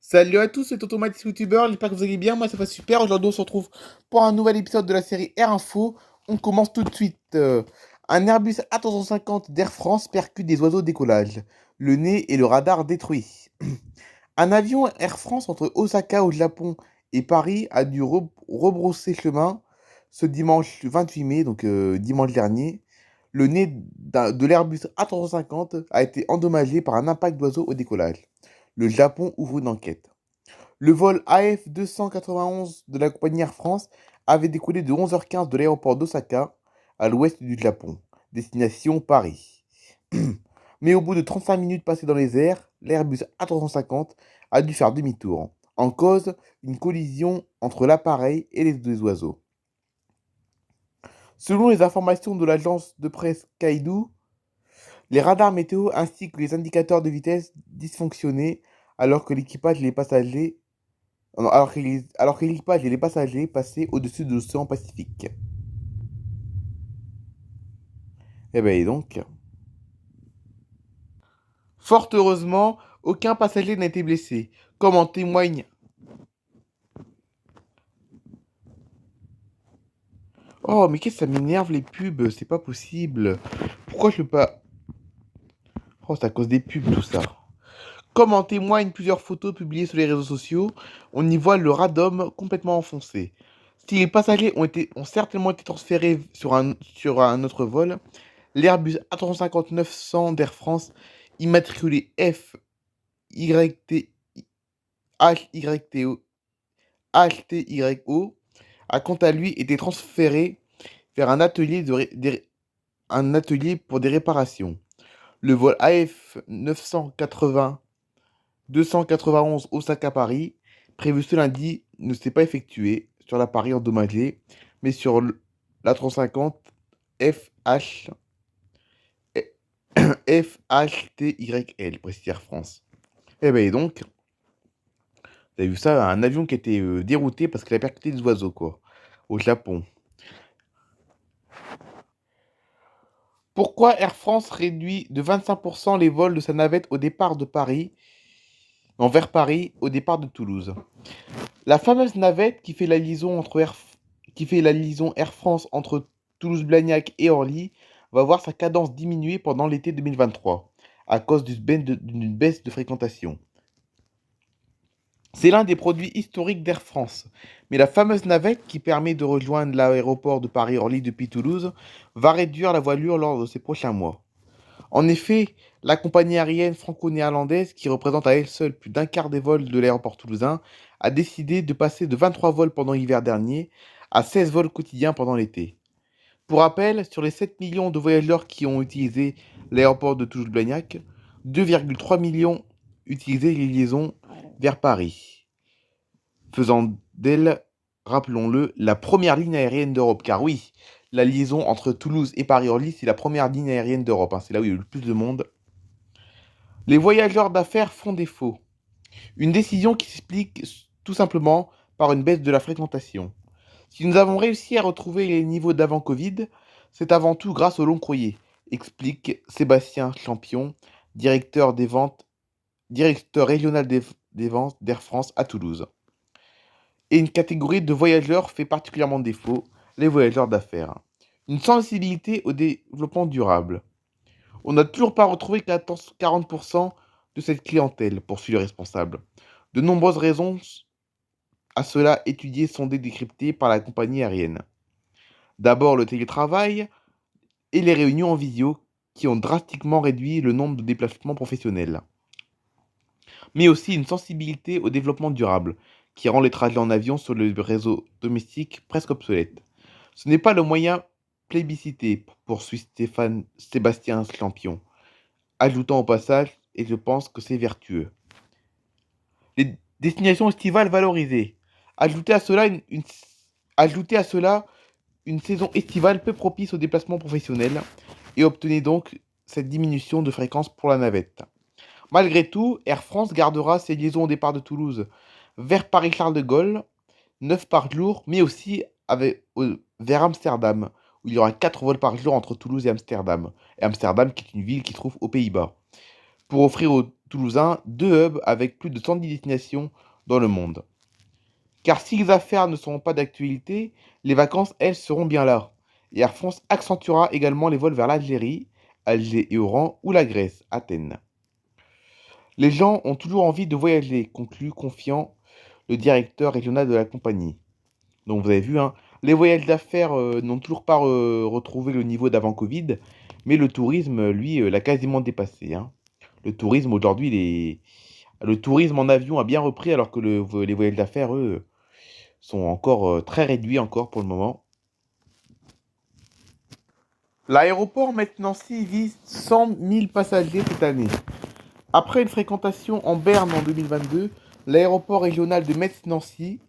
Salut à tous, c'est Automatis YouTuber, j'espère que vous allez bien, moi ça va super. Aujourd'hui on se retrouve pour un nouvel épisode de la série Air Info. On commence tout de suite. Un Airbus A350 d'Air France percute des oiseaux au décollage. Le nez et le radar détruits. Un avion Air France entre Osaka au Japon et Paris a dû rebrousser chemin ce dimanche 28 mai, donc dimanche dernier. Le nez de l'Airbus A350 a été endommagé par un impact d'oiseau au décollage. Le Japon ouvre une enquête. Le vol AF 291 de la compagnie Air France avait décollé de 11h15 de l'aéroport d'Osaka, à l'ouest du Japon, destination Paris. Mais au bout de 35 minutes passées dans les airs, l'Airbus A350 a dû faire demi-tour. En cause, une collision entre l'appareil et les deux oiseaux. Selon les informations de l'agence de presse Kaidu, les radars météo ainsi que les indicateurs de vitesse dysfonctionnaient alors que l'équipage et les passagers alors que l'équipage et les passagers passaient au-dessus de l'océan Pacifique. Eh ben, et donc. Fort heureusement, aucun passager n'a été blessé, comme en témoigne. Oh, mais qu'est-ce que ça m'énerve les pubs, c'est pas possible. Pourquoi je peux pas. Oh, c'est à cause des pubs tout ça. Comme en témoignent plusieurs photos publiées sur les réseaux sociaux, on y voit le radome complètement enfoncé. Si les passagers ont certainement été transférés sur un autre vol, l'Airbus A350-900 d'Air France, immatriculé FYT, HYTO, HTYO, a quant à lui été transféré vers un atelier pour des réparations. Le vol AF 980 291 Osaka-Paris, prévu ce lundi, ne s'est pas effectué sur l'appareil endommagé, mais sur l'A350 FH FHTYL, précise Air France. Eh ben, et donc, vous avez vu ça, un avion qui était dérouté parce qu'il a percuté des oiseaux, quoi, au Japon. Pourquoi Air France réduit de 25% les vols de sa navette au départ de Paris, vers Paris, au départ de Toulouse? La fameuse navette qui fait la liaison Air France entre Toulouse-Blagnac et Orly va voir sa cadence diminuer pendant l'été 2023 à cause d'une baisse de fréquentation. C'est l'un des produits historiques d'Air France, mais la fameuse navette qui permet de rejoindre l'aéroport de Paris-Orly depuis Toulouse va réduire la voilure lors de ces prochains mois. En effet, la compagnie aérienne franco-néerlandaise, qui représente à elle seule plus d'un quart des vols de l'aéroport toulousain, a décidé de passer de 23 vols pendant l'hiver dernier à 16 vols quotidiens pendant l'été. Pour rappel, sur les 7 millions de voyageurs qui ont utilisé l'aéroport de Toulouse-Blagnac, 2,3 millions utilisaient les liaisons vers Paris, faisant d'elle, rappelons-le, la première ligne aérienne d'Europe. Car oui, la liaison entre Toulouse et Paris-Orly, c'est la première ligne aérienne d'Europe. C'est là où il y a eu le plus de monde. Les voyageurs d'affaires font défaut. Une décision qui s'explique tout simplement par une baisse de la fréquentation. Si nous avons réussi à retrouver les niveaux d'avant Covid, c'est avant tout grâce au long courrier, explique Sébastien Champion, directeur régional des ventes d'Air France à Toulouse. Et une catégorie de voyageurs fait particulièrement défaut, les voyageurs d'affaires. Une sensibilité au développement durable. On n'a toujours pas retrouvé 40% de cette clientèle, poursuit le responsable. De nombreuses raisons à cela étudiées, sondées, décryptées par la compagnie aérienne. D'abord le télétravail et les réunions en visio qui ont drastiquement réduit le nombre de déplacements professionnels. Mais aussi une sensibilité au développement durable qui rend les trajets en avion sur le réseau domestique presque obsolètes. Ce n'est pas le moyen plébiscité, poursuit Sébastien Champion, ajoutant au passage, et je pense que c'est vertueux. Les destinations estivales valorisées. Ajoutez à cela une saison estivale peu propice aux déplacements professionnels et obtenez donc cette diminution de fréquence pour la navette. Malgré tout, Air France gardera ses liaisons au départ de Toulouse vers Paris-Charles de Gaulle, 9 par jour, mais aussi vers Amsterdam, où il y aura 4 vols par jour entre Toulouse et Amsterdam. Et Amsterdam qui est une ville qui se trouve aux Pays-Bas. Pour offrir aux toulousain, 2 hubs avec plus de 110 destinations dans le monde. Car si les affaires ne seront pas d'actualité, les vacances, elles, seront bien là. Et Air France accentuera également les vols vers l'Algérie, Alger et Oran, ou la Grèce, Athènes. Les gens ont toujours envie de voyager, conclut confiant le directeur régional de la compagnie. Donc vous avez vu, hein, les voyages d'affaires n'ont toujours pas retrouvé le niveau d'avant Covid, mais le tourisme, lui, l'a quasiment dépassé, hein. Le tourisme aujourd'hui, le tourisme en avion a bien repris alors que les voyages d'affaires, eux, sont encore très réduits encore pour le moment. L'aéroport Metz-Nancy vise 100 000 passagers cette année. Après une fréquentation en berne en 2022, l'aéroport régional de Metz-Nancy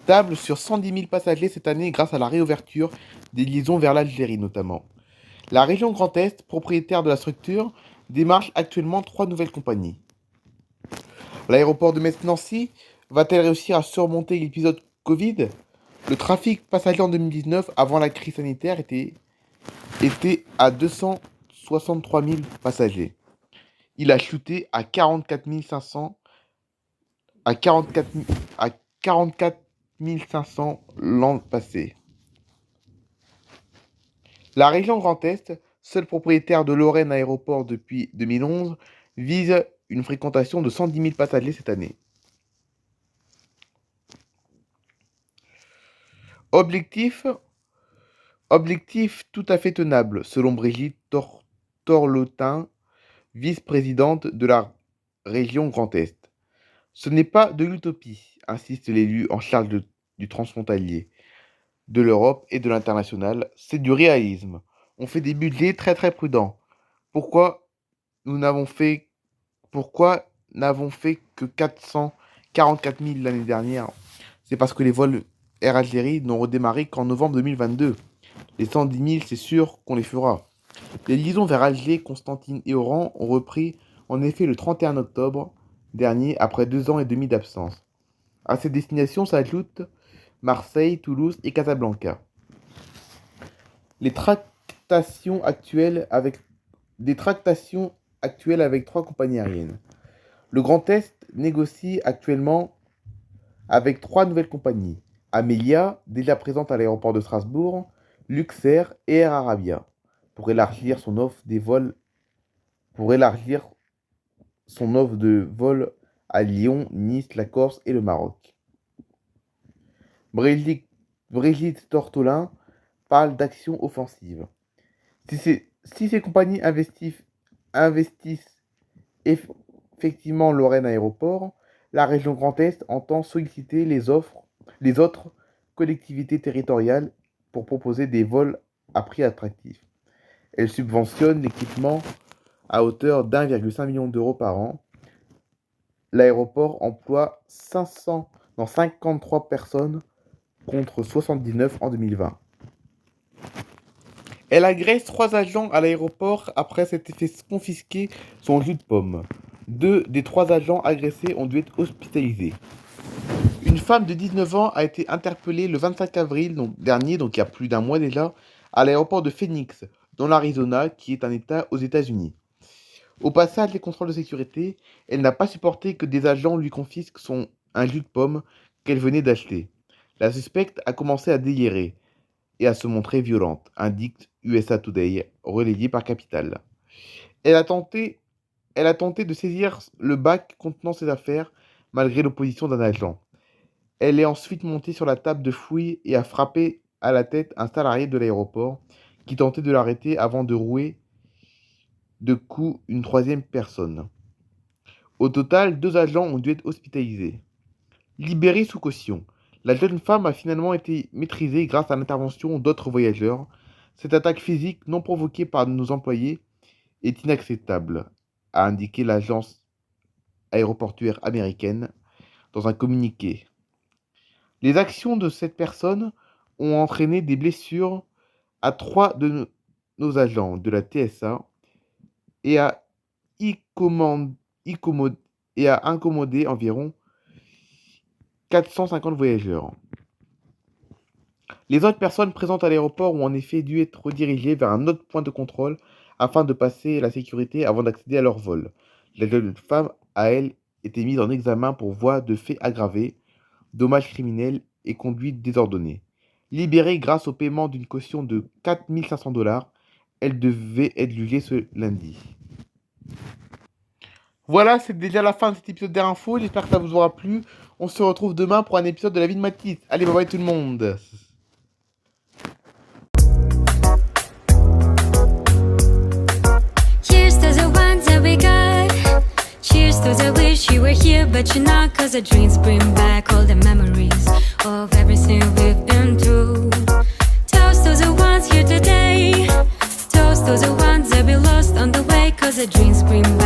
table sur 110 000 passagers cette année grâce à la réouverture des liaisons vers l'Algérie notamment. La région Grand Est, propriétaire de la structure, démarche actuellement 3 nouvelles compagnies. L'aéroport de Metz-Nancy va-t-elle réussir à surmonter l'épisode Covid? Le trafic passager en 2019, avant la crise sanitaire, était à 263 000 passagers. Il a chuté à 44 500 à 44 500 l'an passé. La région Grand Est, seul propriétaire de Lorraine Aéroport depuis 2011, vise une fréquentation de 110 000 passagers cette année. Objectif tout à fait tenable, selon Brigitte Torlotin, vice-présidente de la région Grand Est. Ce n'est pas de l'utopie, insiste l'élu en charge du transfrontalier, de l'Europe et de l'international, c'est du réalisme. On fait des budgets très très prudents. Pourquoi n'avons fait que 444 000 l'année dernière? C'est parce que les vols Air Algérie n'ont redémarré qu'en novembre 2022. Les 110 000, c'est sûr qu'on les fera. Les liaisons vers Alger, Constantine et Oran ont repris en effet le 31 octobre dernier après 2 ans et demi d'absence. À ces destinations s'ajoutent Marseille, Toulouse et Casablanca. Des tractations actuelles avec 3 compagnies aériennes. Le Grand Est négocie actuellement avec 3 nouvelles compagnies. Amelia, déjà présente à l'aéroport de Strasbourg, Luxair et Air Arabia, pour élargir son offre de vol à Lyon, Nice, la Corse et le Maroc. Brigitte Tortolin parle d'actions offensives. Si ces compagnies investissent effectivement Lorraine Aéroport, la région Grand Est entend solliciter les autres collectivités territoriales pour proposer des vols à prix attractifs. Elle subventionne l'équipement à hauteur d'1,5 million d'euros par an. L'aéroport emploie 53 personnes contre 79 en 2020. Elle agresse 3 agents à l'aéroport après s'être fait confisquer son jus de pomme. 2 des 3 agents agressés ont dû être hospitalisés. Une femme de 19 ans a été interpellée le 25 avril dernier, donc il y a plus d'un mois déjà, à l'aéroport de Phoenix, dans l'Arizona, qui est un État aux États-Unis. Au passage des contrôles de sécurité, elle n'a pas supporté que des agents lui confisquent un jus de pomme qu'elle venait d'acheter. La suspecte a commencé à délirer et à se montrer violente, indique USA Today, relayé par Capital. Elle a tenté de saisir le bac contenant ses affaires, malgré l'opposition d'un agent. Elle est ensuite montée sur la table de fouille et a frappé à la tête un salarié de l'aéroport qui tentait de l'arrêter avant de rouer de coups une 3e personne. Au total, 2 agents ont dû être hospitalisés. Libérée sous caution, la jeune femme a finalement été maîtrisée grâce à l'intervention d'autres voyageurs. Cette attaque physique non provoquée par nos employés est inacceptable, a indiqué l'agence aéroportuaire américaine dans un communiqué. Les actions de cette personne ont entraîné des blessures à 3 de nos agents de la TSA et a incommodé environ 450 voyageurs. Les autres personnes présentes à l'aéroport ont en effet dû être redirigées vers un autre point de contrôle afin de passer la sécurité avant d'accéder à leur vol. La jeune femme, à elle, était mise en examen pour voie de fait aggravé, dommages criminels et conduite désordonnée. Libérée grâce au paiement d'une caution de 4 500 $, elle devait être jugée ce lundi. Voilà, c'est déjà la fin de cet épisode d'Info. J'espère que ça vous aura plu. On se retrouve demain pour un épisode de La vie de Mathis. Allez, bye bye tout le monde. Here's to the ones that we got. Cheers to the wish you were here, but you're not. Cause the dreams bring back all the memories of everything we've been through. Toast to the ones here today. Toast to the ones that we lost on the way. Cause the dreams bring back